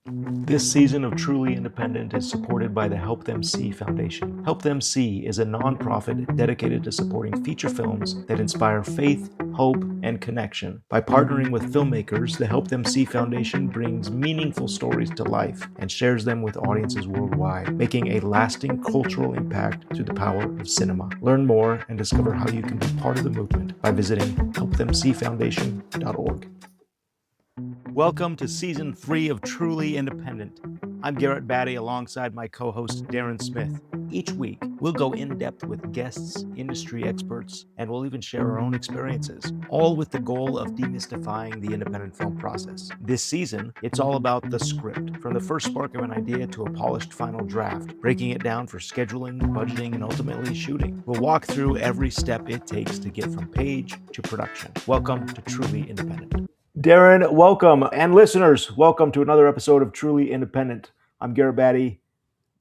This season of Truly Independent is supported by the Help Them See Foundation. Help Them See is a nonprofit dedicated to supporting feature films that inspire faith, hope, and connection. By partnering with filmmakers, the Help Them See Foundation brings meaningful stories to life and shares them with audiences worldwide, making a lasting cultural impact through the power of cinema. Learn more and discover how you can be part of the movement by visiting helpthemseefoundation.org. Welcome to Season 3 of Truly Independent. I'm Garrett Batty alongside my co-host Darren Smith. Each week, we'll go in-depth with guests, industry experts, and we'll even share our own experiences, all with the goal of demystifying the independent film process. This season, it's all about the script, from the first spark of an idea to a polished final draft, breaking it down for scheduling, budgeting, and ultimately shooting. We'll walk through every step it takes to get from page to production. Welcome to Truly Independent. Darren, welcome. And listeners, welcome to another episode of Truly Independent. I'm Garrett Batty,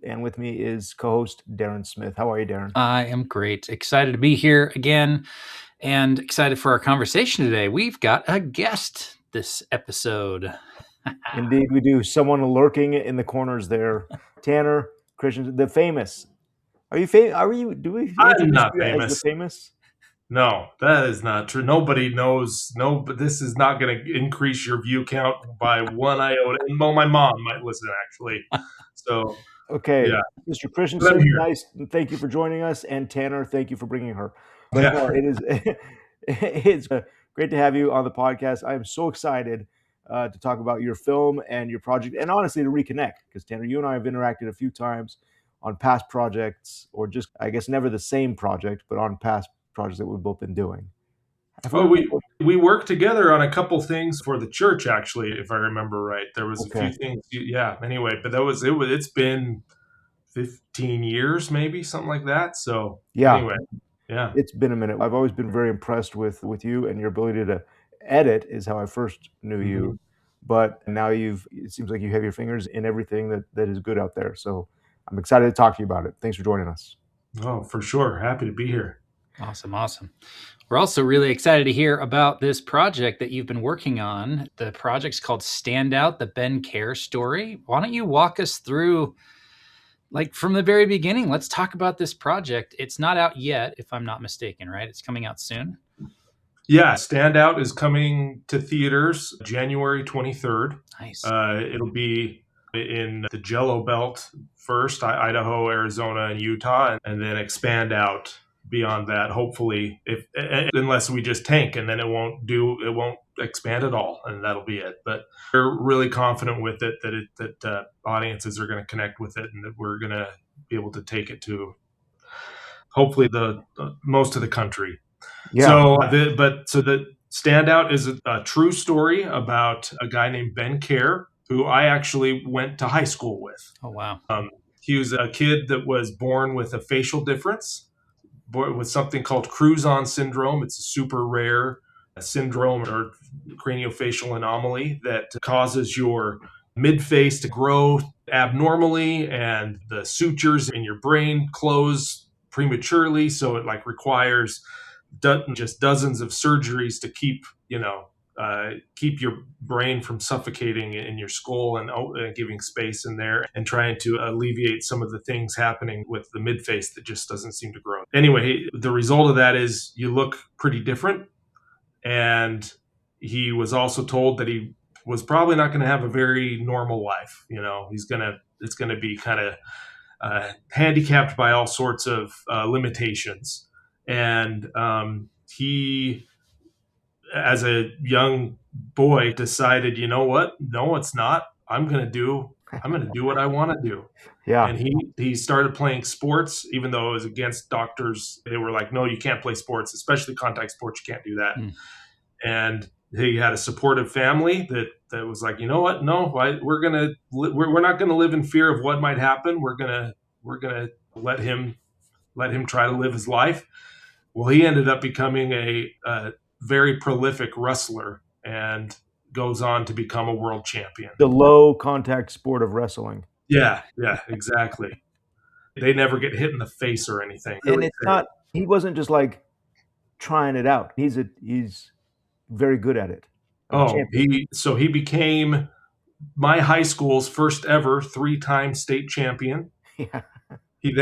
and with me is co-host Darren Smith. How are you, Darren? I am great. Excited to be here again and excited for our conversation today. We've got a guest this episode. Indeed, we do. Someone lurking in the corners there. Tanner Christensen, the famous. Are you famous? Are you? Do we? I'm not famous. As the famous? No, that is not true. Nobody knows. No, but this is not going to increase your view count by one iota. Well, my mom might listen, actually. So, okay, yeah. Mr. Christensen, nice. Thank you for joining us, and Tanner, thank you for bringing her. But Yeah. no, it's great to have you on the podcast. I am so excited to talk about your film and your project, and honestly, to reconnect, because Tanner, you and I have interacted a few times on past projects, or just, I guess, never the same project, but on past projects that we've both been doing. We worked together on a couple things for the church, actually, if I remember right. There was a few things. Yeah. Anyway, but it's been 15 years, maybe something like that. So anyway, yeah, it's been a minute. I've always been very impressed with you, and your ability to edit is how I first knew you. But now it seems like you have your fingers in everything that is good out there. So I'm excited to talk to you about it. Thanks for joining us. Oh, for sure. Happy to be here. Awesome. We're also really excited to hear about this project that you've been working on. The project's called Standout, the Ben Kjar Story. Why don't you walk us through, like, from the very beginning? Let's talk about this project. It's not out yet, if I'm not mistaken, right? It's coming out soon. Yeah, Standout is coming to theaters January 23rd. Nice. It'll be in the Jello Belt first, Idaho, Arizona, and Utah, and then expand out beyond that, hopefully, unless we just tank, and then it won't expand at all, and that'll be it. But we're really confident with it that audiences are going to connect with it, and that we're going to be able to take it to hopefully the most of the country. Yeah. So the Standout is a true story about a guy named Ben Kjar, who I actually went to high school with. Oh, wow. He was a kid that was born with a facial difference, with something called Cruzon syndrome. It's a super rare syndrome or craniofacial anomaly that causes your midface to grow abnormally and the sutures in your brain close prematurely. So it requires just dozens of surgeries to keep your brain from suffocating in your skull and giving space in there, and trying to alleviate some of the things happening with the midface that just doesn't seem to grow. Anyway, the result of that is you look pretty different. And he was also told that he was probably not going to have a very normal life. It's going to be kind of handicapped by all sorts of limitations. And he, as a young boy, decided, you know what? No, it's not. I'm going to do what I want to do. Yeah. And he started playing sports, even though it was against doctors. They were like, no, you can't play sports, especially contact sports. You can't do that. And he had a supportive family that was like, you know what? No, we're not going to live in fear of what might happen. We're going to let him try to live his life. Well, he ended up becoming a very prolific wrestler and goes on to become a world champion. The low contact sport of wrestling. Yeah, exactly. They never get hit in the face or anything. And it's not, he wasn't just like trying it out. He's very good at it. He became my high school's first ever 3-time state champion. Yeah. We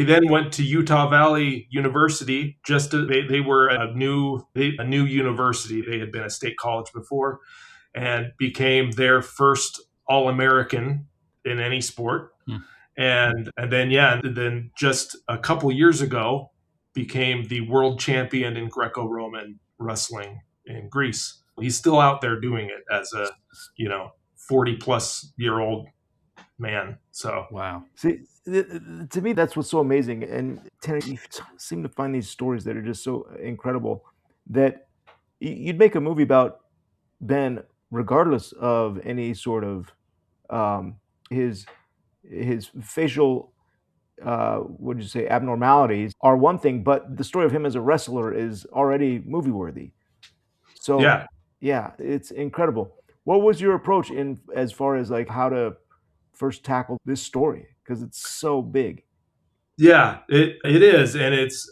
then went to Utah Valley University. They were a new university. They had been a state college before, and became their first All-American in any sport. And then just a couple years ago became the world champion in Greco-Roman wrestling in Greece. He's still out there doing it as a 40 plus year old man. So Wow. See, to me, that's what's so amazing. And Tanner, you seem to find these stories that are just so incredible that you'd make a movie about Ben, regardless of any sort of his facial would you say abnormalities are one thing, but the story of him as a wrestler is already movie worthy. So yeah, it's incredible. What was your approach in as far as like how to first tackle this story, because it's so big? Yeah, it is, and it's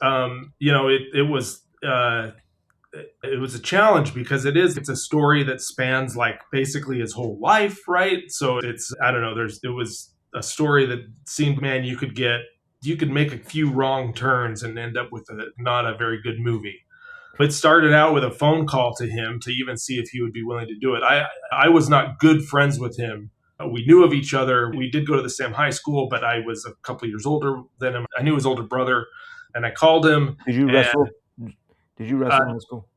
it was a challenge because it's a story that spans like basically his whole life, right? So I don't know, it was a story that seemed, man, you could make a few wrong turns and end up with not a very good movie. It started out with a phone call to him to even see if he would be willing to do it. I was not good friends with him. We knew of each other. We did go to the same high school, but I was a couple years older than him. I knew his older brother, and I called him. Did you wrestle? Did you wrestle in high school?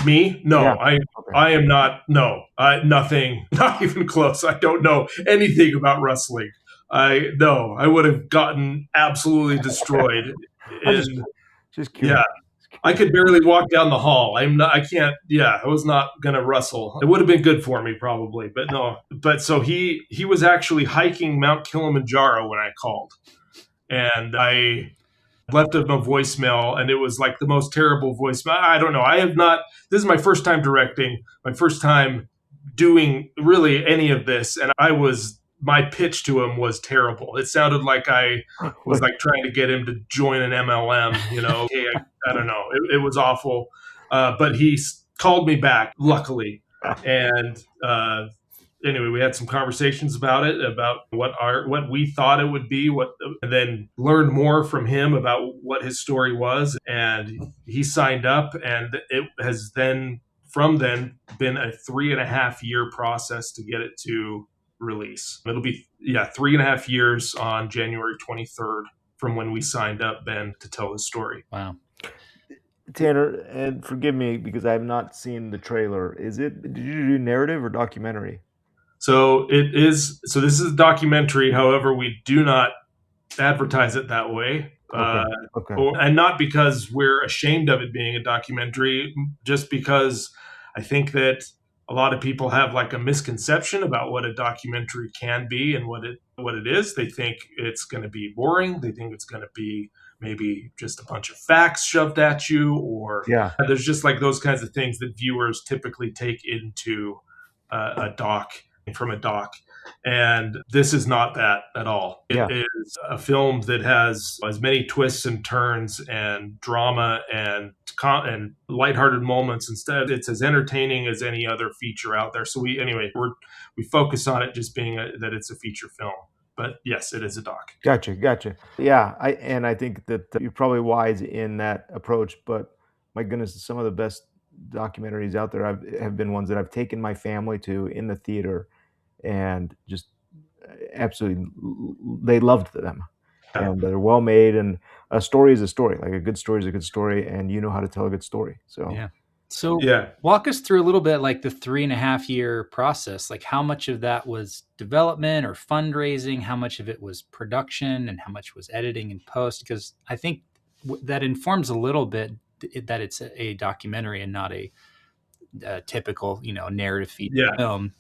Me? No, Yeah. I am not. No, nothing, not even close. I don't know anything about wrestling. I would have gotten absolutely destroyed. Just curious. Yeah. I could barely walk down the hall. I was not going to wrestle. It would have been good for me probably, but no. But so he was actually hiking Mount Kilimanjaro when I called, and I left him a voicemail, and it was like the most terrible voicemail. I don't know. This is my first time directing, my first time doing really any of this. And my pitch to him was terrible. It sounded like I was like trying to get him to join an MLM, Hey, I don't know. It was awful. But he called me back, luckily. And anyway, we had some conversations about it, about what we thought it would be, and then learned more from him about what his story was. And he signed up, and it has then been a 3.5 year process to get it to release. It'll be 3.5 years on January 23rd from when we signed up Ben to tell his story. Wow. Tanner, and forgive me because I have not seen the trailer. Did you do narrative or documentary? So this is a documentary. However, we do not advertise it that way. Okay. And not because we're ashamed of it being a documentary, just because I think that a lot of people have like a misconception about what a documentary can be and what it is. They think it's going to be boring. They think it's going to be maybe just a bunch of facts shoved at you, or there's just like those kinds of things that viewers typically take into a doc. And this is not that at all. It is a film that has as many twists and turns and drama and lighthearted moments. Instead, it's as entertaining as any other feature out there. So we focus on it just being that it's a feature film. But yes, it is a doc. Gotcha. Yeah, I think that you're probably wise in that approach. But my goodness, some of the best documentaries out there have been ones that I've taken my family to in the theater, and just absolutely they loved them. And they're well made, and a story is a story. Like a good story is a good story, and you know how to tell a good story. So walk us through a little bit like the 3.5 year process. Like how much of that was development or fundraising? How much of it was production, and how much was editing and post? Because I think that informs a little bit that it's a documentary and not a typical, narrative feed film,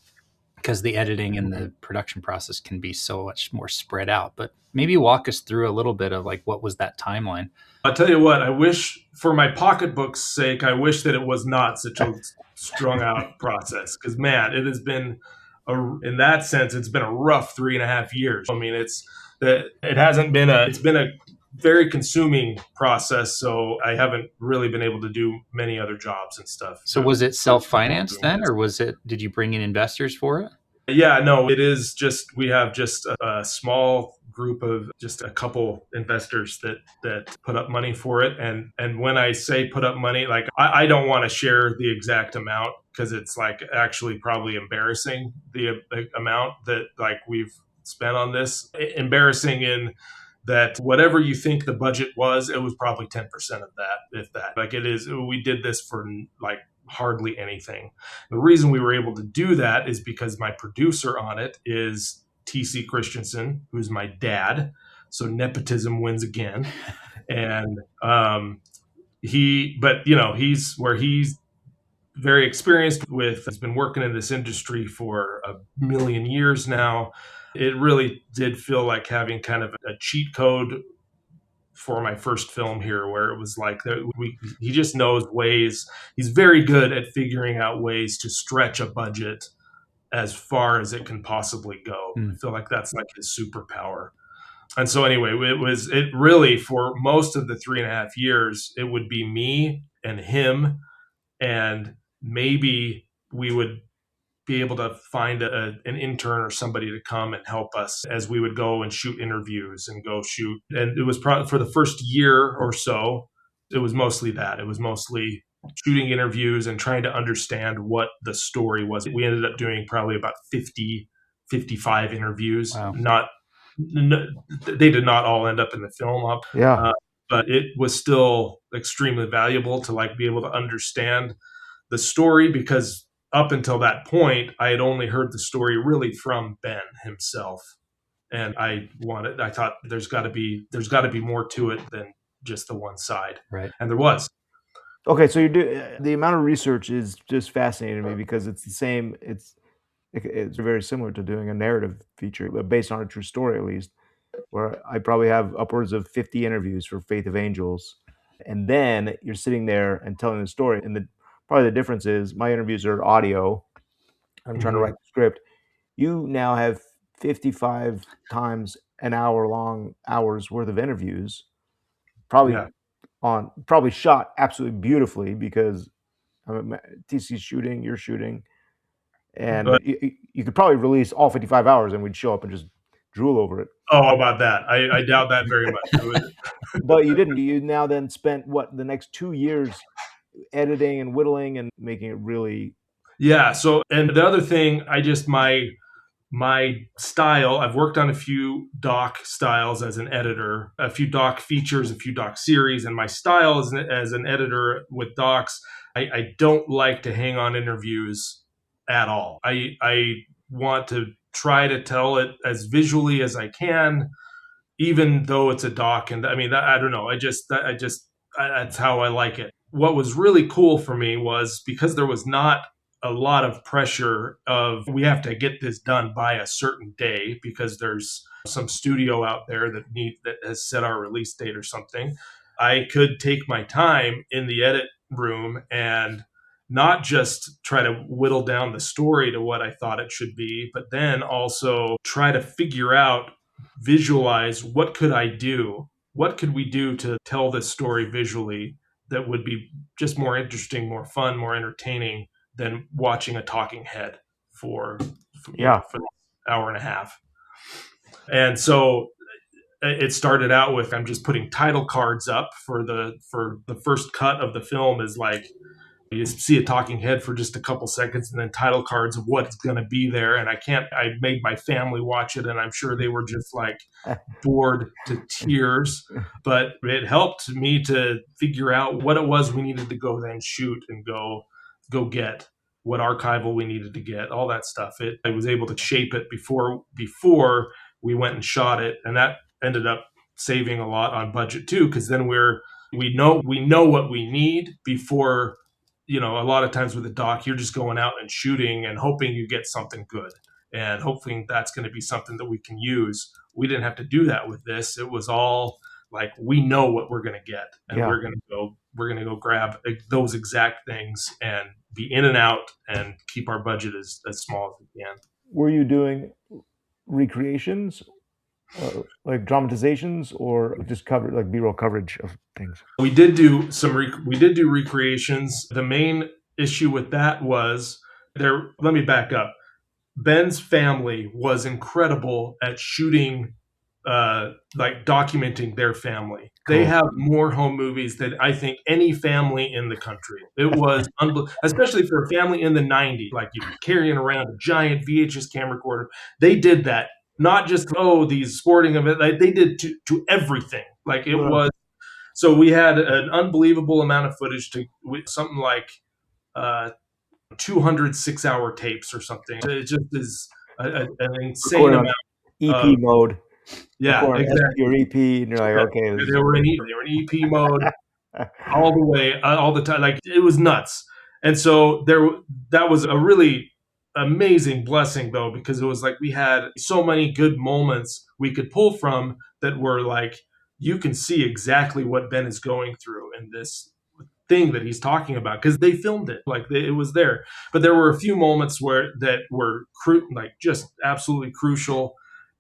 because the editing and the production process can be so much more spread out. But maybe walk us through a little bit of like, what was that timeline? I'll tell you what, I wish, for my pocketbook's sake, I wish that it was not such a strung out process. Because man, it has been, in that sense, it's been a rough 3.5 years. I mean, it's been a very consuming process. So I haven't really been able to do many other jobs and stuff. So was it self-financed then, or did you bring in investors for it? Yeah, no, it is just, we have just a small group of just a couple investors that put up money for it. And when I say put up money, like I don't want to share the exact amount because it's like actually probably embarrassing the amount that like we've spent on this. Embarrassing in that whatever you think the budget was, it was probably 10% of that, if that. Like it is, we did this for like hardly anything. The reason we were able to do that is because my producer on it is TC Christensen, who's my dad. So nepotism wins again. And he's very experienced with, has been working in this industry for a million years now. It really did feel like having kind of a cheat code for my first film here, where it was like he just knows ways. He's very good at figuring out ways to stretch a budget as far as it can possibly go. I feel like that's like his superpower. And so anyway, it really, for most of the 3.5 years, it would be me and him, and maybe we would be able to find an intern or somebody to come and help us as we would go and shoot interviews and go shoot. And it was probably for the first year or so, it was mostly that. It was mostly shooting interviews and trying to understand what the story was. We ended up doing probably about 50, 55 interviews. Wow. They did not all end up in the film. Yeah. But it was still extremely valuable to like be able to understand the story, because up until that point, I had only heard the story really from Ben himself. And I thought there's got to be more to it than just the one side. Right. And there was. Okay, so the amount of research is just fascinating to me because it's the same. It's very similar to doing a narrative feature, but based on a true story, at least, where I probably have upwards of 50 interviews for Faith of Angels, and then you're sitting there and telling the story. And probably the difference is my interviews are audio. I'm trying to write the script. You now have 55 times an hours worth of interviews, probably shot absolutely beautifully because TC's shooting, you're shooting, and you could probably release all 55 hours and we'd show up and just drool over it. Oh, about that. I doubt that very much. But you didn't. You now then spent the next 2 years editing and whittling and making it really. Yeah. So, and the other thing, my style, I've worked on a few doc styles as an editor, a few doc features, a few doc series, and my style as an editor with docs, I don't like to hang on interviews at all. I want to try to tell it as visually as I can, even though it's a doc. And I mean, I don't know. That's how I like it. What was really cool for me was because there was not a lot of pressure of we have to get this done by a certain day because there's some studio out there that has set our release date or something. I could take my time in the edit room and not just try to whittle down the story to what I thought it should be, but then also try to figure out, visualize, what could I do? What could we do to tell this story visually that would be just more interesting, more fun, more entertaining than watching a talking head for an hour and a half. And so it started out with, I'm just putting title cards up for the first cut of the film, is like you see a talking head for just a couple seconds and then title cards of what's going to be there. And I made my family watch it, and I'm sure they were just like bored to tears, but it helped me to figure out what it was we needed to go then shoot and go get, what archival we needed to get, all that stuff. I was able to shape it before we went and shot it, and that ended up saving a lot on budget too, because then we know what we need before. A lot of times with a doc, you're just going out and shooting and hoping you get something good and hoping that's going to be something that we can use. We didn't have to do that with this. It was all like, we know what we're going to get, and we're going to go grab those exact things and be in and out and keep our budget as small as we can. Were you doing recreations, like dramatizations, or just like B-roll coverage of things? We did do recreations. The main issue with that was let me back up. Ben's family was incredible at shooting, like documenting their family. They Cool. have more home movies than I think any family in the country. It was unbelievable, especially for a family in the 90s, like you carrying around a giant VHS camera recorder. They did that, not just, these sporting events, like they did to everything. Like it Wow. was, so we had an unbelievable amount of footage something like, 206-hour tapes or something. It just is an insane Recording on amount EP of, mode. yeah, Recording exactly. your EP, and you're like, Yeah. okay. This They were in EP mode all the way, all the time. Like it was nuts. And so that was a really amazing blessing though, because it was like we had so many good moments we could pull from that were like, you can see exactly what Ben is going through in this thing that he's talking about, because they filmed it, like it was there. But there were a few moments that were like just absolutely crucial,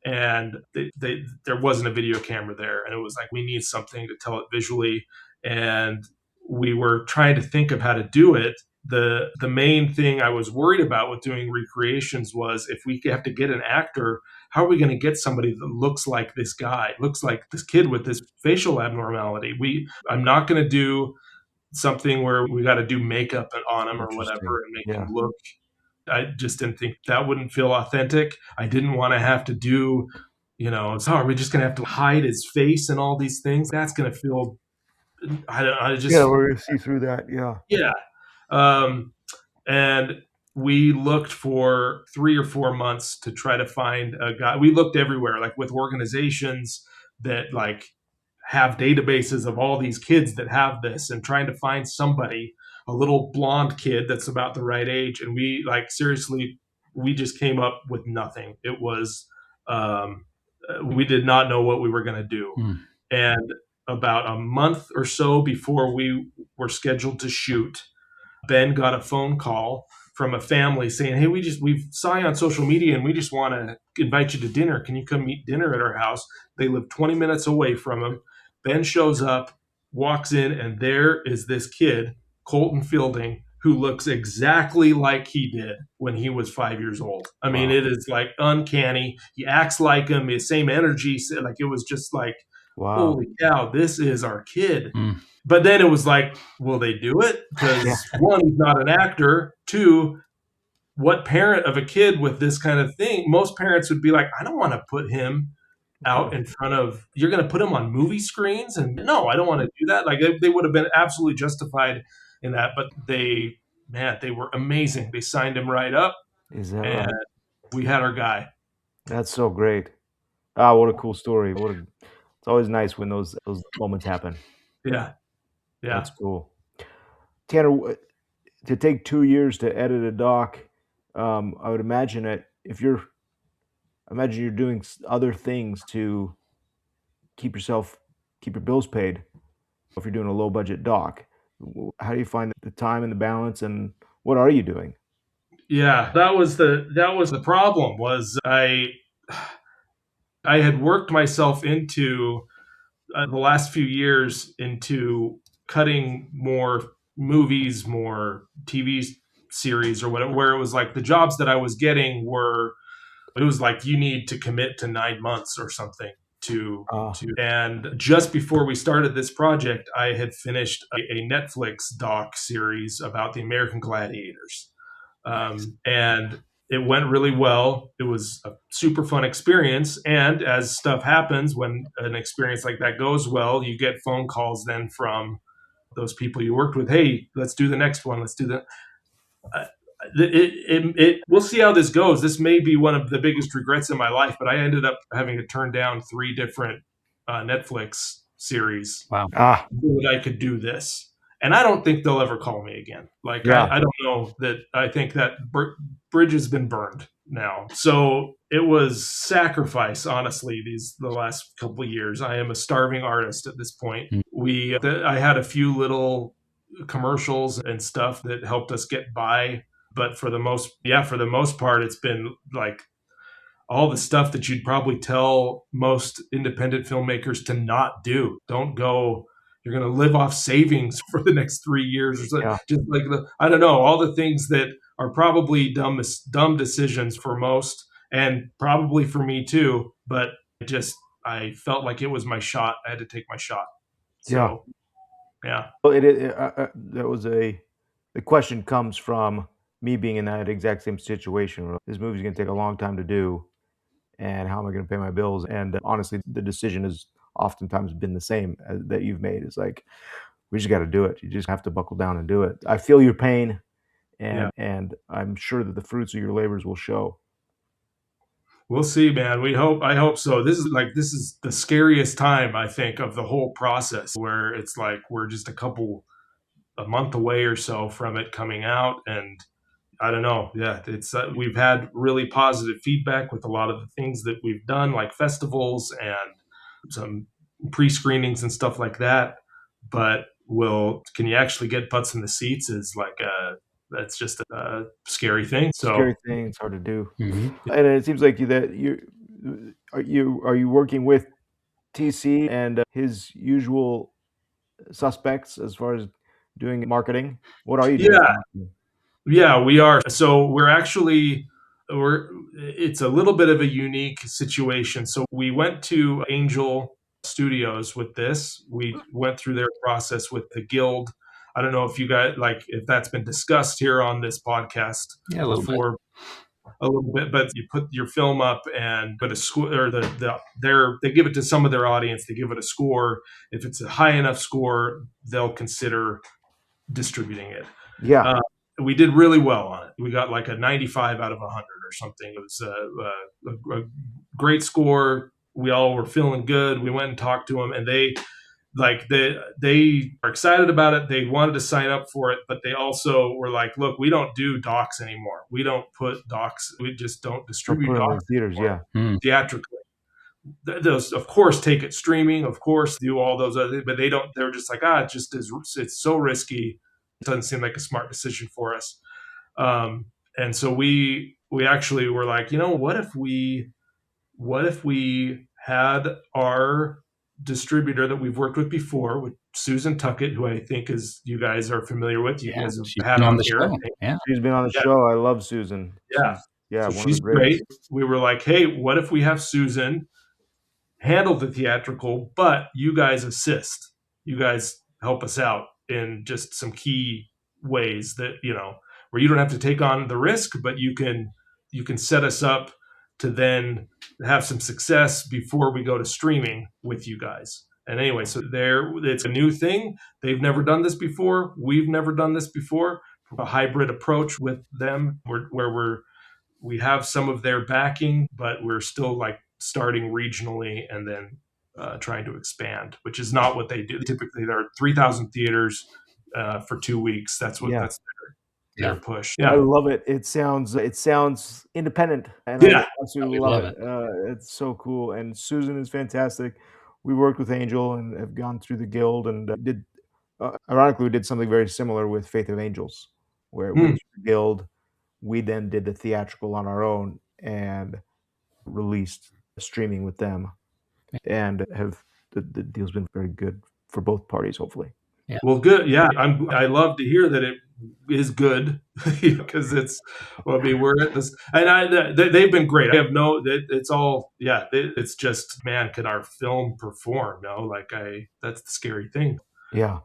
and there wasn't a video camera there, and it was like, we need something to tell it visually, and we were trying to think of how to do it. The main thing I was worried about with doing recreations was, if we have to get an actor, how are we going to get somebody that looks like this guy, looks like this kid with this facial abnormality? I'm not going to do something where we got to do makeup on him or whatever and make him look. I just didn't think that wouldn't feel authentic. I didn't want to have to do, are we just going to have to hide his face and all these things? That's going to feel, we're going to see through that. Yeah. Yeah. And we looked for 3 or 4 months to try to find a guy. We looked everywhere, like with organizations that like have databases of all these kids that have this, and trying to find somebody, a little blonde kid that's about the right age. And we seriously, we just came up with nothing. It was, we did not know what we were going to do. And about a month or so before we were scheduled to shoot, Ben got a phone call from a family saying, hey, we saw you on social media and we just want to invite you to dinner. Can you come eat dinner at our house? They live 20 minutes away from him. Ben shows up, walks in, and there is this kid, Colton Fielding, who looks exactly like he did when he was 5 years old. I mean, it is like uncanny. He acts like him, his same energy. Like it was just like, holy cow, this is our kid. But then it was like, will they do it? Because one, he's not an actor. Two, what parent of a kid with this kind of thing? Most parents would be like, I don't want to put him out in front of, you're going to put him on movie screens? And no, I don't want to do that. Like they would have been absolutely justified in that. But they were amazing. They signed him right up. Is that and right? We had our guy. That's so great. What a cool story. It's always nice when those moments happen. Yeah. That's cool. Tanner, to take 2 years to edit a doc, I would imagine that you're doing other things to keep your bills paid. If you're doing a low budget doc, how do you find the time and the balance, and what are you doing? Yeah, that was the problem. Was I had worked myself into the last few years into cutting more movies, more TV series or whatever, where it was like the jobs that I was getting it was like, you need to commit to 9 months or something and just before we started this project, I had finished a Netflix doc series about the American Gladiators. And it went really well. It was a super fun experience. And as stuff happens, when an experience like that goes well, you get phone calls then from those people you worked with. Hey, let's do the next one. Let's do that. We'll see how this goes. This may be one of the biggest regrets in my life, but I ended up having to turn down 3 different Netflix series. Wow. So that I could do this. And I don't think they'll ever call me again. I don't know that. I think that bridge has been burned now. So it was sacrifice, honestly, the last couple of years. I am a starving artist at this point. I had a few little commercials and stuff that helped us get by. But for the most part, it's been like all the stuff that you'd probably tell most independent filmmakers to not do. Don't go. You're going to live off savings for the next 3 years or so. Just like I don't know, all the things that are probably dumb decisions for most, and probably for me too. But I felt like it was my shot. I had to take my shot. Yeah. So yeah. Well, the question comes from me being in that exact same situation where this movie's going to take a long time to do, and how am I going to pay my bills? And honestly, the decision has oftentimes been the same that you've made. It's like, we just got to do it. You just have to buckle down and do it. I feel your pain, Yeah. and I'm sure that the fruits of your labors will show. We'll see, man. I hope so. This is the scariest time, I think, of the whole process, where it's like we're just a month away or so from it coming out. And I don't know. Yeah, it's we've had really positive feedback with a lot of the things that we've done, like festivals and some pre-screenings and stuff like that. But can you actually get butts in the seats is like that's just a scary thing. So Scary thing. It's hard to do. Mm-hmm. And it seems like are you working with TC and his usual suspects as far as doing marketing? What are you doing? yeah, yeah, we are. So it's a little bit of a unique situation. So we went to Angel Studios with this. We went through their process with the guild. I don't know if you guys if that's been discussed here on this podcast Yeah, a little before. A little bit, but you put your film up and put a score, or they give it to some of their audience. They give it a score. If it's a high enough score, they'll consider distributing it. Yeah. We did really well on it. We got like a 95 out of 100 or something. It was a great score. We all were feeling good. We went and talked to them, and they are excited about it. They wanted to sign up for it, but they also were like, look, we don't do docs anymore. We don't put docs. We just don't distribute docs in theaters. anymore. Yeah. Theatrically. Those, of course, take it streaming, of course, do all those other things, but they don't. They're just like, it's so risky. It doesn't seem like a smart decision for us. And so we actually were like, what if we had our distributor that we've worked with before, with Susan Tuckett, who I think you guys are familiar with. You guys have had on the show. Yeah, she's been on the show. I love Susan. So she's great. We were like, hey, what if we have Susan handle the theatrical, but you guys assist. You guys help us out in just some key ways that, where you don't have to take on the risk, but you can set us up to then have some success before we go to streaming with you guys. And anyway, so it's a new thing. They've never done this before. We've never done this before. A hybrid approach with them where we have some of their backing, but we're still like starting regionally and then trying to expand, which is not what they do. Typically, there are 3,000 theaters for 2 weeks. That's their push. Yeah, I love it. It sounds independent, and I absolutely love it. It's so cool, and Susan is fantastic. We worked with Angel and have gone through the guild, and ironically, we did something very similar with Faith of Angels, where we went through the guild. We then did the theatrical on our own and released streaming with them, and the deal's been very good for both parties, hopefully. Yeah. Well, good. Yeah, I love to hear that it is good because we're at this, and they've been great. I have it's all, it's just, man, can our film perform? No, that's the scary thing. Yeah.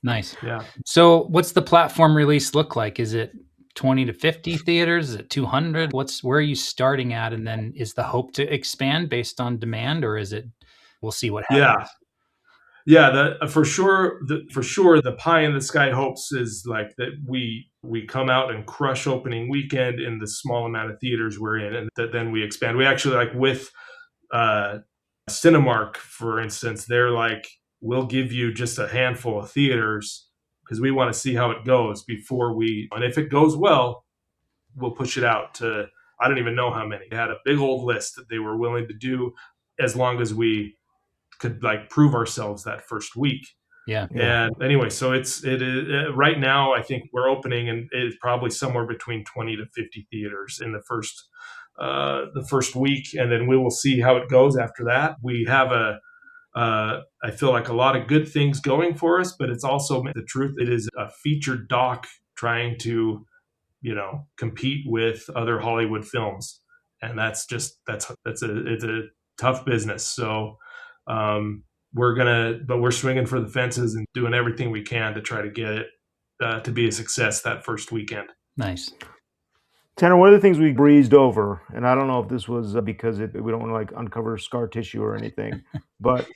Nice. Yeah. So what's the platform release look like? Is it 20 to 50 theaters? Is it 200? Where are you starting at? And then is the hope to expand based on demand, or is it, we'll see what happens? Yeah, for sure, the pie in the sky hopes is like that we come out and crush opening weekend in the small amount of theaters we're in, and that then we expand. We actually, like with Cinemark, for instance, they're like, we'll give you just a handful of theaters because we want to see how it goes and if it goes well, we'll push it out to, I don't even know how many. They had a big old list that they were willing to do as long as we could prove ourselves that first week. Yeah. And anyway, so it is right now, I think we're opening, and it's probably somewhere between 20 to 50 theaters in the first week. And then we will see how it goes after that. We have I feel like a lot of good things going for us, but it's also the truth. It is a featured doc trying to compete with other Hollywood films. And it's a tough business. So we're swinging for the fences and doing everything we can to try to get it to be a success that first weekend. Nice. Tanner, one of the things we breezed over, and I don't know if this was because we don't want to like uncover scar tissue or anything, but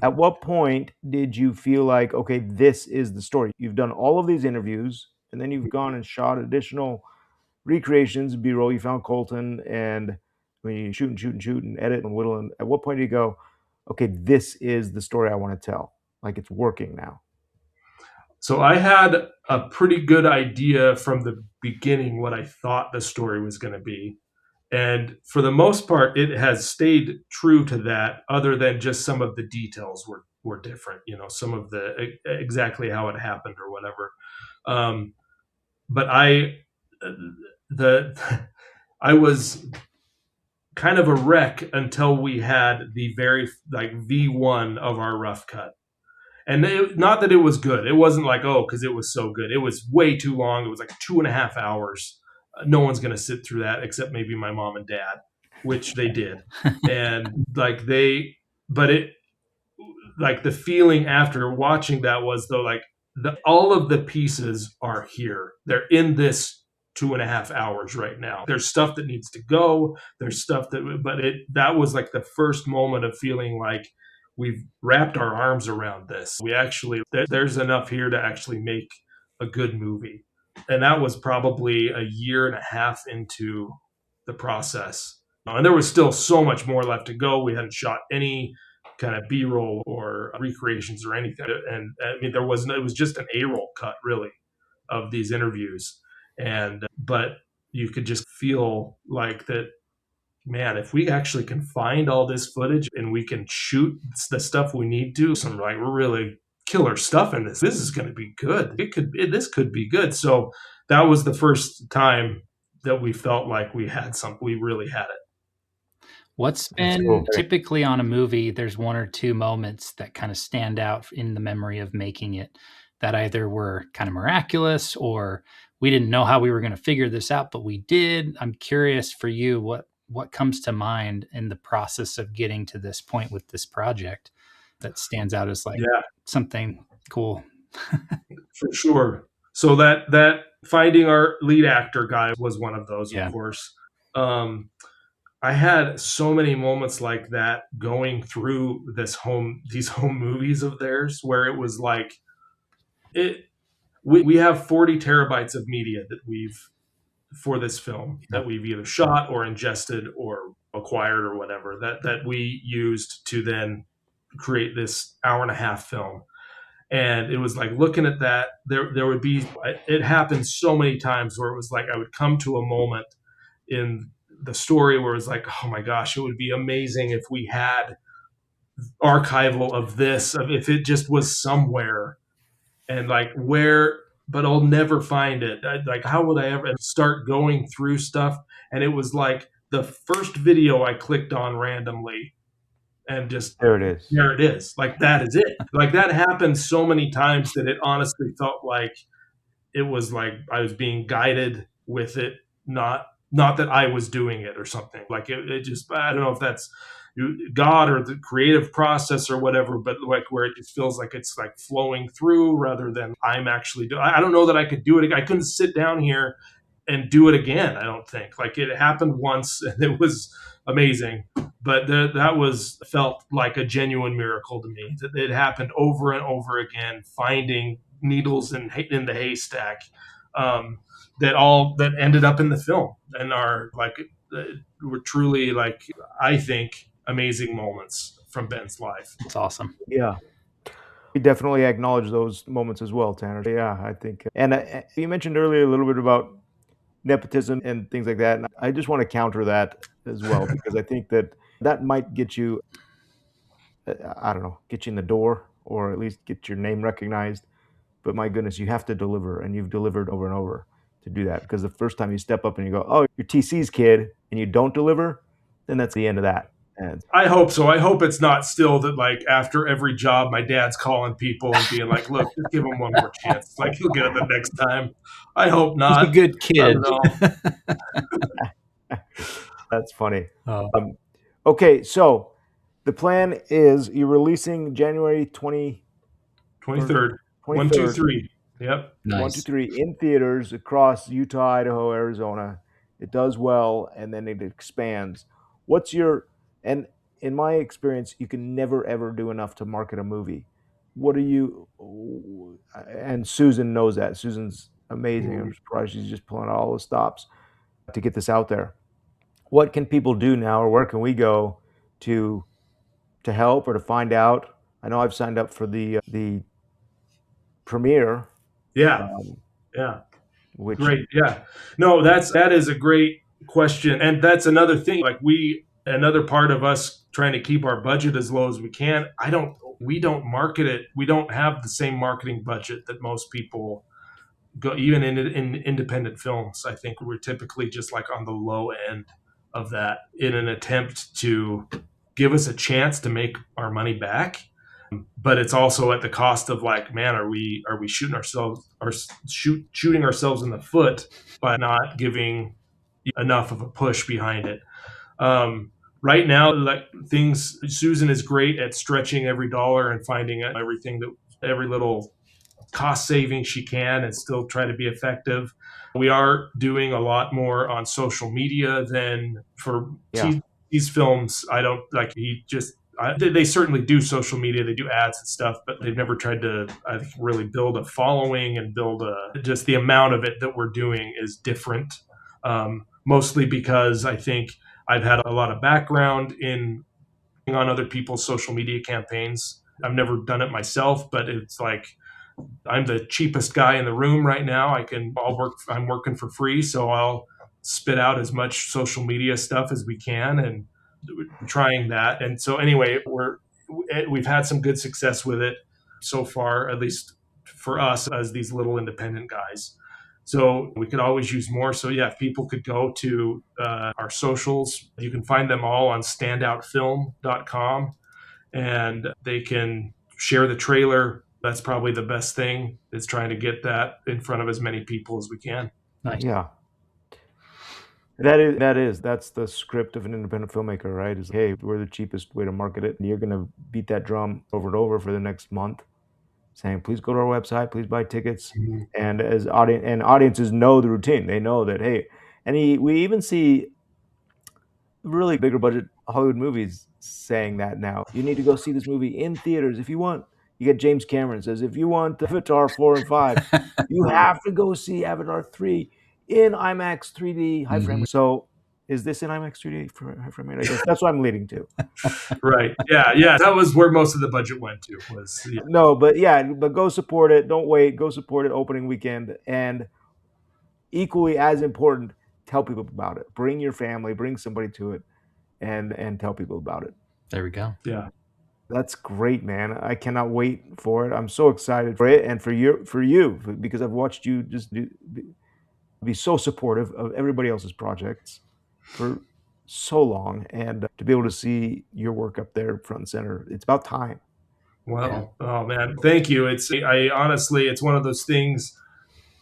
at what point did you feel like, okay, this is the story? You've done all of these interviews, and then you've gone and shot additional recreations, B-roll. You found Colton, and when you shoot and edit and whittle, and at what point do you go, okay, this is the story I want to tell? Like it's working now. So I had a pretty good idea from the beginning what I thought the story was going to be. And for the most part, it has stayed true to that, other than just some of the details were different, some of the exactly how it happened or whatever. But I was kind of a wreck until we had the very V1 of our rough cut. And not that it was good. It wasn't like, because it was so good. It was way too long. It was like 2.5 hours. No one's going to sit through that except maybe my mom and dad, which they did. And the feeling after watching that was though, all of the pieces are here. They're in this 2.5 hours right now. There's stuff that needs to go. There's stuff that was like the first moment of feeling like we've wrapped our arms around this. There's enough here to actually make a good movie. And that was probably 1.5 years into the process. And there was still so much more left to go. We hadn't shot any kind of B-roll or recreations or anything. And I mean, it was just an A-roll cut really of these interviews. But you could just feel like that, man, if we actually can find all this footage and we can shoot the stuff we need to, some really killer stuff in this is going to be good. This could be good. So that was the first time that we felt like we really had it. What's been typically on a movie, there's one or two moments that kind of stand out in the memory of making it that either were kind of miraculous or we didn't know how we were going to figure this out, but we did. I'm curious for you, what comes to mind in the process of getting to this point with this project that stands out as something cool? For sure. So that finding our lead actor guy was one of those, of course. I had so many moments like that going through these home movies of theirs where it was like we have 40 terabytes of media for this film that we've either shot or ingested or acquired or whatever that we used to then create this 1.5-hour film. And it was like looking at that, there would be, it happened so many times where it was like I would come to a moment in the story where it was like, oh my gosh, it would be amazing if we had archival of this, if it just was somewhere, and but I'll never find it. How would I ever start going through stuff? And it was like the first video I clicked on randomly and just there it is. Like, that is it. Like, that happened so many times that it honestly felt like it was like I was being guided with it, not that I was doing it or something. Like it just, I don't know if that's God or the creative process or whatever, but like where it just feels like it's like flowing through rather than I'm actually doing. I don't know that I could do it. I couldn't sit down here and do it again. I don't think. Like, it happened once and it was amazing, but that felt like a genuine miracle to me. That it happened over and over again, finding needles in the haystack. That ended up in the film and were truly, like, I think, amazing moments from Ben's life. It's awesome. Yeah. We definitely acknowledge those moments as well, Tanner. Yeah, I think. And you mentioned earlier a little bit about nepotism and things like that. And I just want to counter that as well, because I think that might get you, I don't know, get you in the door or at least get your name recognized. But my goodness, you have to deliver, and you've delivered over and over to do that. Because the first time you step up and you go, oh, you're TC's kid, and you don't deliver, then that's the end of that. And I hope so. I hope it's not still that like after every job, my dad's calling people and being like, "Look, just give him one more chance. Like he'll get it the next time." I hope Just a not. good I kid. don't know. that's funny. Oh, Okay, so the plan is you're releasing January 23rd, 1, 2, 23rd, 3. Yep. 1, 2, nice. 3 in theaters across Utah, Idaho, Arizona. It does well, and then it expands. What's your and in my experience, you can never ever do enough to market a movie. What are you? And Susan knows that. Susan's amazing. I'm surprised she's just pulling out all the stops to get this out there. What can people do now, or where can we go to help or to find out? I know I've signed up for the premiere, Yeah. um, Yeah. which Great. Yeah. No, that is a great question. And that's another thing. Like another part of us trying to keep our budget as low as we can. We don't market it. We don't have the same marketing budget that most people go, even in independent films. I think we're typically just like on the low end of that in an attempt to give us a chance to make our money back. But it's also at the cost of like, man, are we shooting ourselves in the foot by not giving enough of a push behind it? Right now, like things, Susan is great at stretching every dollar and finding every little cost saving she can and still try to be effective. We are doing a lot more on social media than for yeah, these films. I don't like they certainly do social media, they do ads and stuff, but they've never tried to, I think, really build a following and just the amount of it that we're doing is different. Mostly because I think I've had a lot of background in on other people's social media campaigns. I've never done it myself, but it's like I'm the cheapest guy in the room right now. I'm working for free, so I'll spit out as much social media stuff as we can and trying that. And so anyway, we've had some good success with it so far, at least for us as these little independent guys. So we could always use more. So yeah, if people could go to our socials, you can find them all on standoutfilm.com, and they can share the trailer. That's probably the best thing, is trying to get that in front of as many people as we can. Nice. yeah. That's the script of an independent filmmaker, right? Is hey, we're the cheapest way to market it, and you're gonna beat that drum over and over for the next month, saying, please go to our website, please buy tickets. Mhm. And audiences know the routine. They know that hey, we even see really bigger budget Hollywood movies saying that now. You need to go see this movie in theaters if you want. You get James Cameron says if you want Avatar 4 and 5, you have to go see Avatar 3 in IMAX 3D high frame Mhm. rate. So is this in IMAX 3D for high frame rate? I guess that's what I'm leading to. Right. Yeah. That was where most of the budget went to. Was yeah. No, but go support it. Don't wait. Go support it opening weekend. And equally as important, tell people about it. Bring your family, bring somebody to it, and tell people about it. There we go. Yeah. That's great, man. I cannot wait for it. I'm so excited for it and for you because I've watched you just be so supportive of everybody else's projects for so long, and to be able to see your work up there front and center. It's about time. Well, oh man, thank you. I honestly, it's one of those things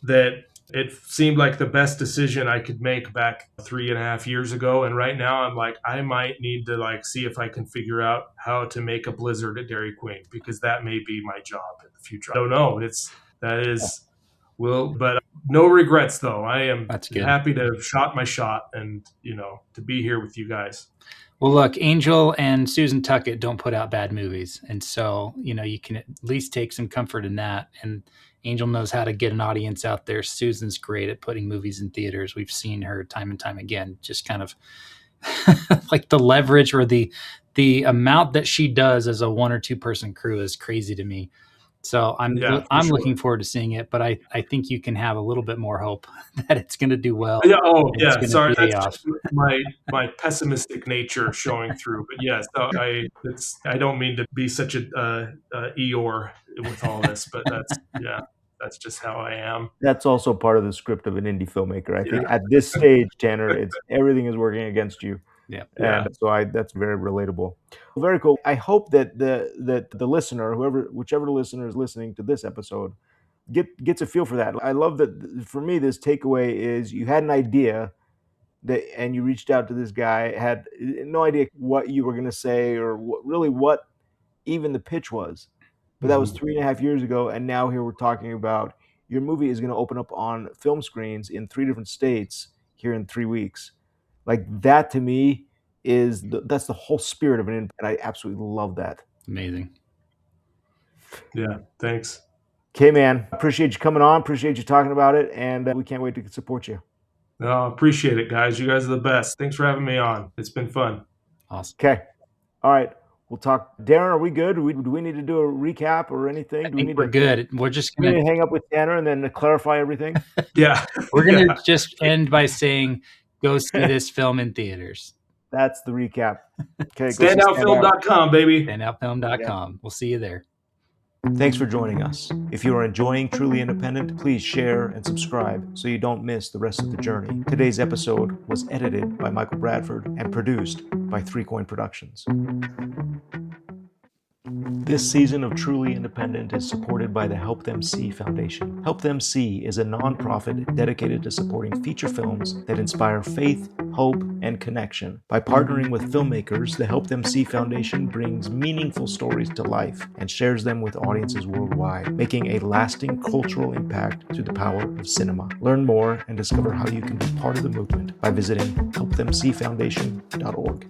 that it seemed like the best decision I could make back 3.5 years ago. And right now I'm like, I might need to like see if I can figure out how to make a blizzard at Dairy Queen, because that may be my job in the future. I don't know. But no regrets though. I am That's good. happy to have shot my shot and, to be here with you guys. Well, look, Angel and Susan Tuckett don't put out bad movies. And so, you can at least take some comfort in that. And Angel knows how to get an audience out there. Susan's great at putting movies in theaters. We've seen her time and time again, just kind of like the leverage or the amount that she does as a 1 or 2 person crew is crazy to me. So I'm Yeah, I'm sure. looking forward to seeing it, but I think you can have a little bit more hope that it's going to do well. Yeah. Oh, and yeah. it's Sorry, gonna pay that's off. just my pessimistic nature showing through. But yes, I don't mean to be such a Eeyore with all this, but that's just how I am. That's also part of the script of an indie filmmaker. I think Yeah. at this stage, Tanner, everything is working against you. Yeah. And so that's very relatable. Very cool. I hope that the listener, whichever listener is listening to this episode, gets a feel for that. I love that. For me, this takeaway is you had an idea and you reached out to this guy, had no idea what you were going to say or what even the pitch was. But that was 3.5 years ago, and now here we're talking about your movie is going to open up on film screens in 3 different states here in 3 weeks. Like that to me that's the whole spirit of it, and I absolutely love that. Amazing. Yeah, thanks. Okay, man. Appreciate you coming on. Appreciate you talking about it, and we can't wait to support you. No, appreciate it, guys. You guys are the best. Thanks for having me on. It's been fun. Awesome. Okay. All right. We'll talk. Darren, are we good? Do we need to do a recap or anything? I think we're good. We're just going to hang up with Tanner and then clarify everything? Yeah. We're going to just end by saying, go see this film in theaters. That's the recap. Okay. Standoutfilm.com, baby. Standoutfilm.com. We'll see you there. Thanks for joining us. If you are enjoying Truly Independent, please share and subscribe so you don't miss the rest of the journey. Today's episode was edited by Michael Bradford and produced by 3 Coin Productions. This season of Truly Independent is supported by the Help Them See Foundation. Help Them See is a nonprofit dedicated to supporting feature films that inspire faith, hope, and connection. By partnering with filmmakers, the Help Them See Foundation brings meaningful stories to life and shares them with audiences worldwide, making a lasting cultural impact through the power of cinema. Learn more and discover how you can be part of the movement by visiting helpthemseefoundation.org.